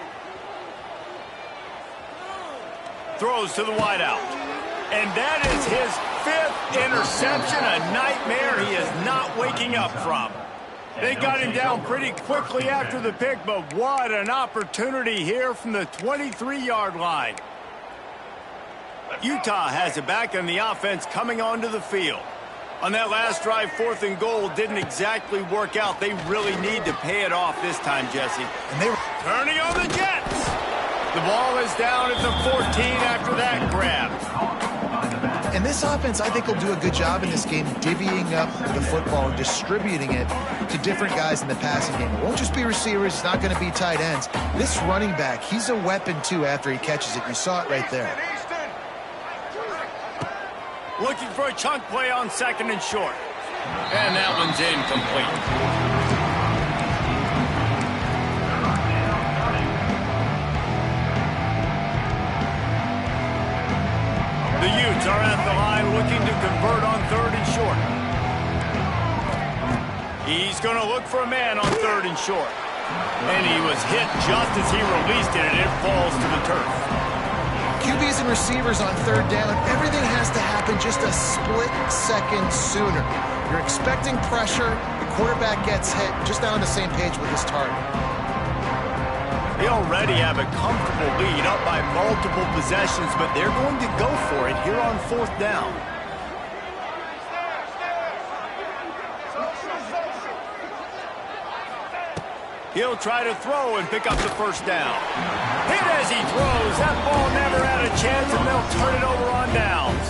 Speaker 1: Throws to the wideout. And that is his 5th interception, a nightmare he is not waking up from. They got him down pretty quickly after the pick, but what an opportunity here from the 23-yard line. Utah has it back, and the offense coming onto the field. On that last drive, 4th and goal didn't exactly work out. They really need to pay it off this time, Jesse.
Speaker 3: And they were
Speaker 1: turning on the Jets. The ball is down at the 14 after that grab.
Speaker 3: And this offense, I think, will do a good job in this game divvying up the football and distributing it to different guys in the passing game. It won't just be receivers. It's not going to be tight ends. This running back, he's a weapon, too, after he catches it. You saw it right there.
Speaker 1: Looking for a chunk play on 2nd and short. And that one's incomplete. The Utes are at the line looking to convert on 3rd and short. He's going to look for a man on 3rd and short. And he was hit just as he released it, and it falls to the turf.
Speaker 3: QBs and receivers on 3rd down, everything has to happen just a split second sooner. You're expecting pressure, the quarterback gets hit, just not on the same page with his target.
Speaker 1: They already have a comfortable lead up by multiple possessions, but they're going to go for it here on 4th down. He'll try to throw and pick up the 1st down. Hit as he throws. That ball never had a chance, and they'll turn it over on downs.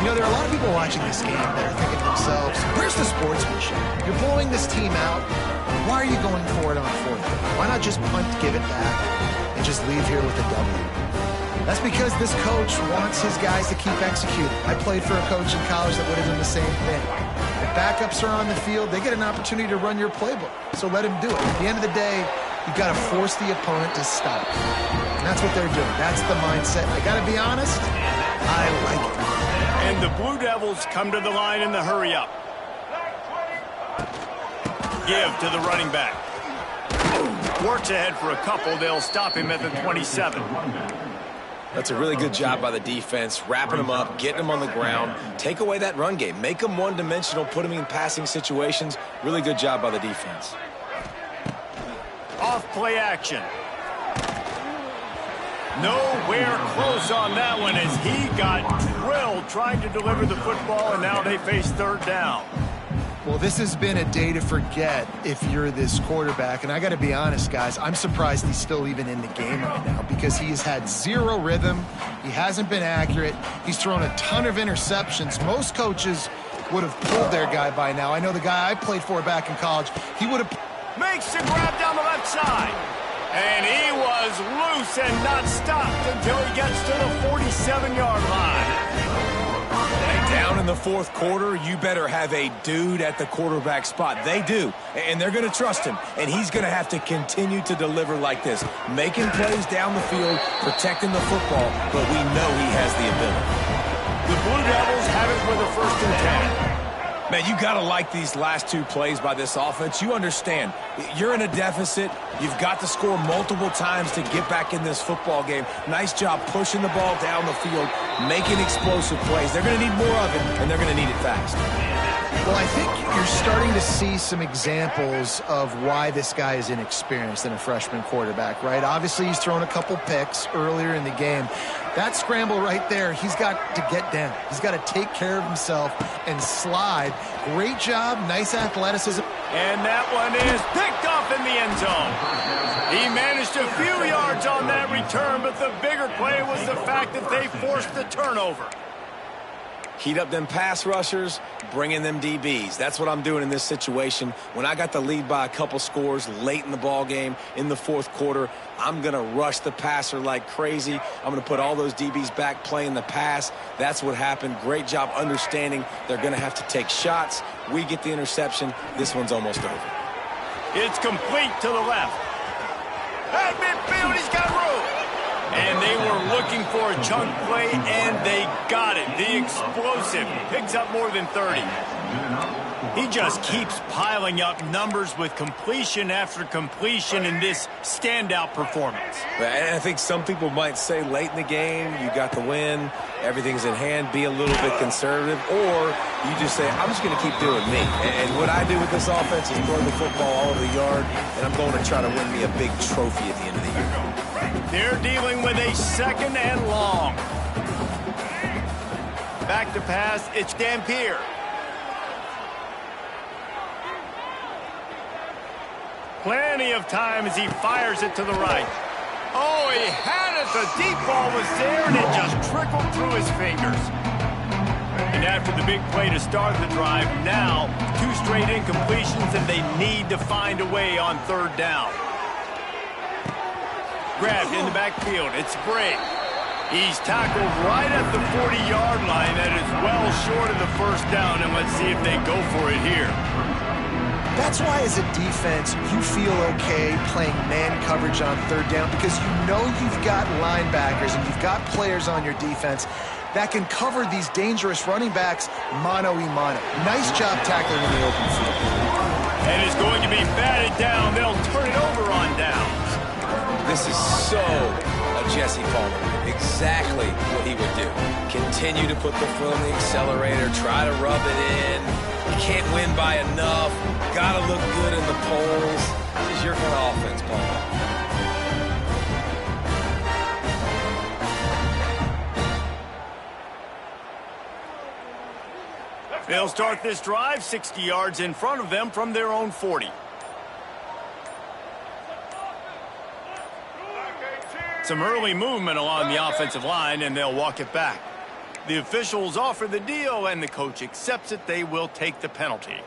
Speaker 3: You know, there are a lot of people watching this game that are thinking to themselves, where's the sportsmanship? You're blowing this team out. Why are you going for it on 4th down? Why not just punt, give it back, and just leave here with a W? That's because this coach wants his guys to keep executing. I played for a coach in college that would have done the same thing. If backups are on the field, they get an opportunity to run your playbook. So let him do it. At the end of the day, you've got to force the opponent to stop. And that's what they're doing. That's the mindset. I got to be honest, I like it.
Speaker 1: And the Blue Devils come to the line in the hurry-up. Give to the running back. Works ahead for a couple. They'll stop him at the 27.
Speaker 2: That's a really good job by the defense, wrapping them up, getting them on the ground. Take away that run game. Make them one-dimensional, put them in passing situations. Really good job by the defense.
Speaker 1: Off play action. Nowhere close on that one as he got drilled trying to deliver the football, and now they face 3rd down.
Speaker 3: Well, this has been a day to forget if you're this quarterback. And I got to be honest, guys, I'm surprised he's still even in the game right now because he has had zero rhythm. He hasn't been accurate. He's thrown a ton of interceptions. Most coaches would have pulled their guy by now. I know the guy I played for back in college, he would have...
Speaker 1: Makes the grab down the left side. And he was loose and not stopped until he gets to the 47-yard line.
Speaker 2: Down in the 4th quarter, you better have a dude at the quarterback spot. They do, and they're going to trust him, and he's going to have to continue to deliver like this, making plays down the field, protecting the football, but we know he has the ability.
Speaker 1: The Blue Devils have it with a 1st and 10.
Speaker 2: Man, you got to like these last 2 plays by this offense. You understand, you're in a deficit. You've got to score multiple times to get back in this football game. Nice job pushing the ball down the field, making explosive plays. They're going to need more of it, and they're going to need it fast.
Speaker 3: Well, I think you're starting to see some examples of why this guy is inexperienced in a freshman quarterback, right? Obviously, he's thrown a couple picks earlier in the game. That scramble right there, he's got to get down. He's got to take care of himself and slide. Great job, nice athleticism.
Speaker 1: And that one is picked off in the end zone. He managed a few yards on that return, but the bigger play was the fact that they forced the turnover.
Speaker 2: Heat up them pass rushers, bring in them DBs. That's what I'm doing in this situation. When I got the lead by a couple scores late in the ball game in the fourth quarter, I'm going to rush the passer like crazy. I'm going to put all those DBs back playing the pass. That's what happened. Great job understanding they're going to have to take shots. We get the interception. This one's almost over.
Speaker 1: It's complete to the left. At midfield, he's got room. And they were looking for a chunk play, and they got it. The explosive picks up more than 30. He just keeps piling up numbers with completion after completion in this standout performance.
Speaker 2: And I think some people might say late in the game, you got the win, everything's in hand, be a little bit conservative, or you just say, I'm just going to keep doing me. And what I do with this offense is throw the football all over the yard, and I'm going to try to win me a big trophy at the end of the year.
Speaker 1: They're dealing with a second and long. Back to pass, it's Dampier. Plenty of time as he fires it to the right. Oh, he had it. The deep ball was there, and it just trickled through his fingers. And after the big play to start the drive, now 2 straight incompletions, and they need to find a way on third down. Grabbed in the backfield. It's Briggs. He's tackled right at the 40-yard line. That is well short of the first down, and let's see if they go for it here.
Speaker 3: That's why as a defense, you feel okay playing man coverage on third down because you know you've got linebackers and you've got players on your defense that can cover these dangerous running backs mano-a-mano. Nice job tackling in the open field.
Speaker 1: And it's going to be batted down. They'll turn it over on downs.
Speaker 2: This is so a Jesse Palmer. Exactly what he would do. Continue to put the foot on the accelerator, try to rub it in. You can't win by enough. Got to look good in the polls. This is your kind of offense, Palmer.
Speaker 1: They'll start this drive 60 yards in front of them from their own 40. Some early movement along the offensive line, and they'll walk it back. The officials offer the deal, and the coach accepts it. They will take the penalty.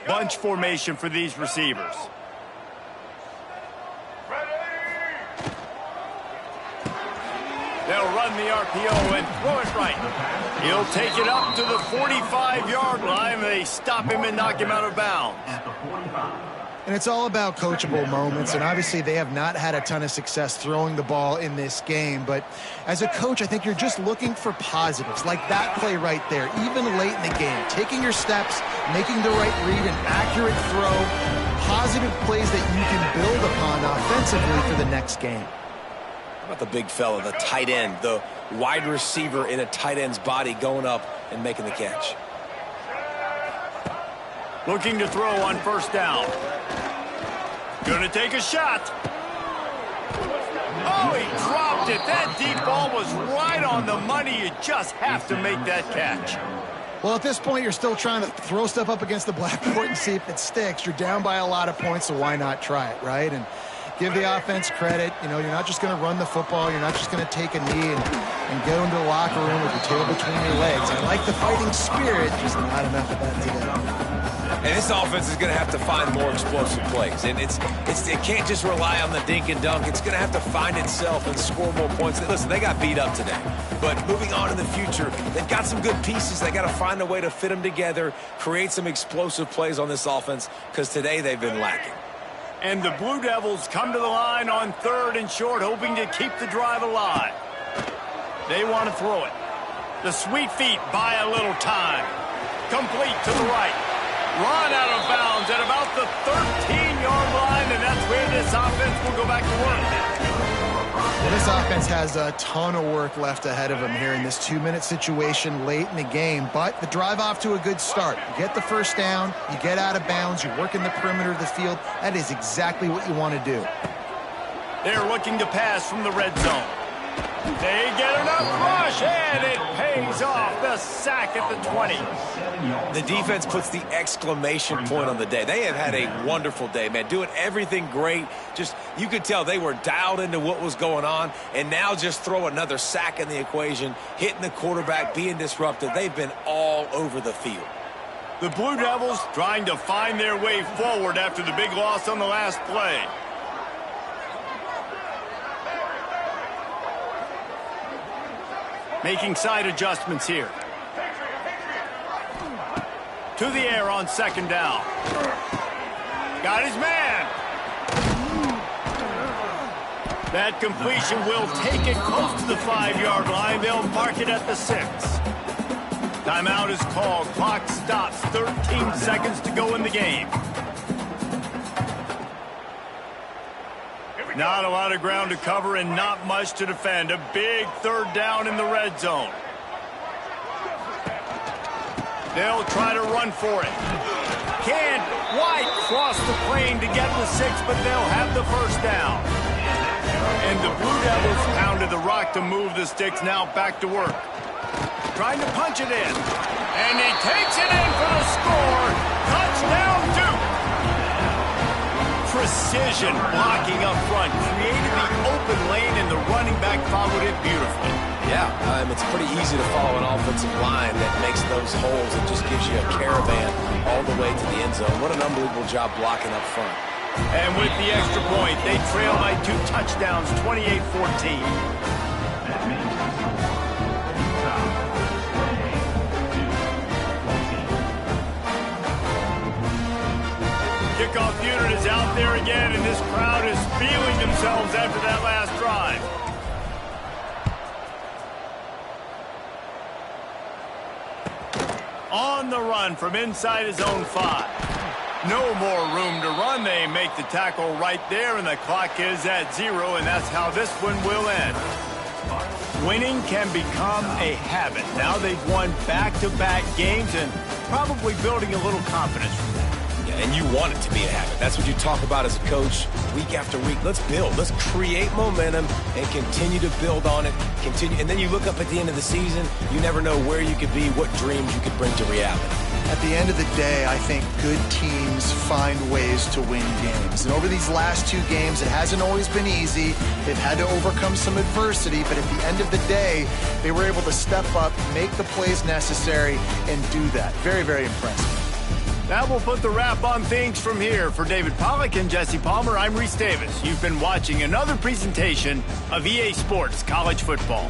Speaker 1: Bunch formation for these receivers. They'll run the RPO and throw it right. He'll take it up to the 45-yard line. They stop him and knock him out of bounds.
Speaker 3: And it's all about coachable moments, and obviously they have not had a ton of success throwing the ball in this game. But as a coach, I think you're just looking for positives, like that play right there, even late in the game. Taking your steps, making the right read, an accurate throw, positive plays that you can build upon offensively for the next game.
Speaker 2: How about the big fella, the tight end, the wide receiver in a tight end's body going up and making the catch?
Speaker 1: Looking to throw on first down. Gonna take a shot. Oh, he dropped it. That deep ball was right on the money. You just have to make that catch.
Speaker 3: Well, at this point, you're still trying to throw stuff up against the blackboard and see if it sticks. You're down by a lot of points, so why not try it, right? And give the offense credit. You know, you're not just going to run the football. You're not just going to take a knee and go into the locker room with your tail between your legs. I like the fighting spirit, just not enough of that today.
Speaker 2: And this offense is going to have to find more explosive plays. And it can't just rely on the dink and dunk. It's going to have to find itself and score more points. Listen, they got beat up today. But moving on in the future, they've got some good pieces. They got to find a way to fit them together, create some explosive plays on this offense, because today they've been lacking.
Speaker 1: And the Blue Devils come to the line on third and short, hoping to keep the drive alive. They want to throw it. The sweet feet buy a little time. Complete to the right. Run out of bounds at about the 13-yard line, and that's where this offense will go back to work.
Speaker 3: Well, this offense has a ton of work left ahead of them here in this 2-minute situation late in the game, but the drive off to a good start. You get the first down, you get out of bounds, you work in the perimeter of the field. That is exactly what you want to do.
Speaker 1: They're looking to pass from the red zone. They get enough rush, and it pays off. The sack at the 20.
Speaker 2: The defense puts the exclamation point on the day. They have had a wonderful day, man, doing everything great. Just, you could tell they were dialed into what was going on, and now just throw another sack in the equation, hitting the quarterback, being disruptive. They've been all over the field.
Speaker 1: The Blue Devils trying to find their way forward after the big loss on the last play. Making side adjustments here. To the air on second down. Got his man. That completion will take it close to the 5-yard line. They'll mark it at the 6. Timeout is called. Clock stops. 13 seconds to go in the game. Not a lot of ground to cover and not much to defend. A big third down in the red zone. They'll try to run for it. Can't quite cross the plane to get the 6, but they'll have the first down. And the Blue Devils pounded the rock to move the sticks. Now back to work. Trying to punch it in. And he takes it in for the score. Touchdown, Duke. Precision blocking up front, created the open lane, and the running back followed it beautifully.
Speaker 2: Yeah, it's pretty easy to follow an offensive line that makes those holes and just gives you a caravan all the way to the end zone. What an unbelievable job blocking up front.
Speaker 1: And with the extra point, they trail by 2 touchdowns, 28-14. Kickoff unit is out there again, and this crowd is feeling themselves after that last drive. On the run from inside his own 5. No more room to run. They make the tackle right there, and the clock is at 0, and that's how this one will end. Winning can become a habit. Now they've won back-to-back games and probably building a little confidence from that.
Speaker 2: And you want it to be a habit. That's what you talk about as a coach week after week. Let's build. Let's create momentum and continue to build on it. Continue, and then you look up at the end of the season, you never know where you could be, what dreams you could bring to reality.
Speaker 3: At the end of the day, I think good teams find ways to win games. And over these last 2 games, it hasn't always been easy. They've had to overcome some adversity, but at the end of the day, they were able to step up, make the plays necessary, and do that. Very, very impressive.
Speaker 1: That will put the wrap on things from here. For David Pollack and Jesse Palmer, I'm Reese Davis. You've been watching another presentation of EA Sports College Football.